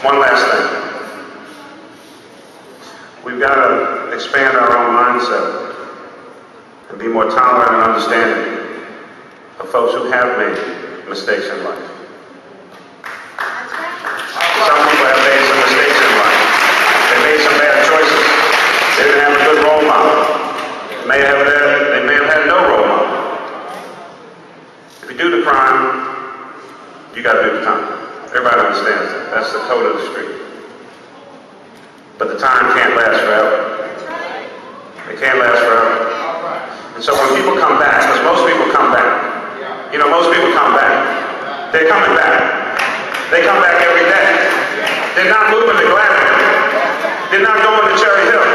One last thing. We've got to expand our own mindset and be more tolerant and understanding of folks who have made mistakes in life. Some people have made some mistakes in life. They made some bad choices. They didn't have a good role model. They may have had no role model. If you do the crime, you got to do the time. Everybody understands that. That's the code of the street. But the time can't last forever. It can't last forever. And so when people come back, because most people come back, most people come back. They're coming back. They come back every day. They're not moving to Gladwin. They're not going to Cherry Hill.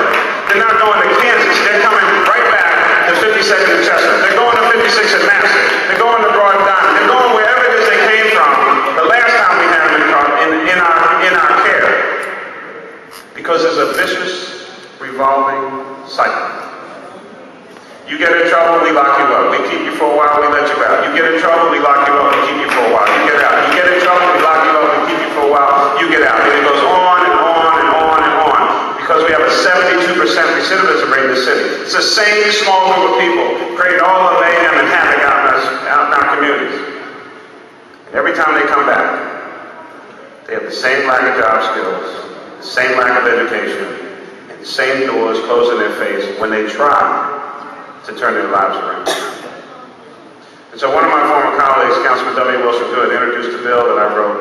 They're not going to Kansas. They're coming right back to 52nd and Chestnut. They're going to 56th and Master. They're going to Broad Diamond. They're going wherever it is they came from the last time we had them in our care. Because there's a vicious, revolving cycle. You get in trouble, we lock you up. We keep you for a while, we let you out. You get in trouble, we lock you up, we keep you for a while. You get out. You get in trouble, we lock you up, we keep you for a while. You get out. And it goes on and on and on and on. Because we have a 72% recidivism rate in the city. It's the same small group of people create all the mayhem and havoc out in our communities. And every time they come back, they have the same lack of job skills, the same lack of education, and the same doors closed in their face when they try to turn their lives around. And so one of my former colleagues, Councilman W. Wilson Goode, introduced a bill that I wrote,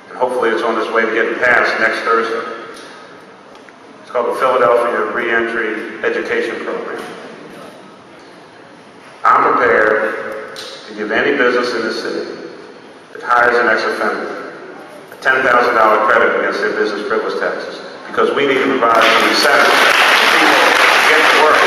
and hopefully it's on its way to getting passed next Thursday. It's called the Philadelphia Reentry Education Program. I'm prepared to give any business in the city that hires an ex-offender a $10,000 credit against their business privilege taxes, because we need to provide some incentives for people to get to work.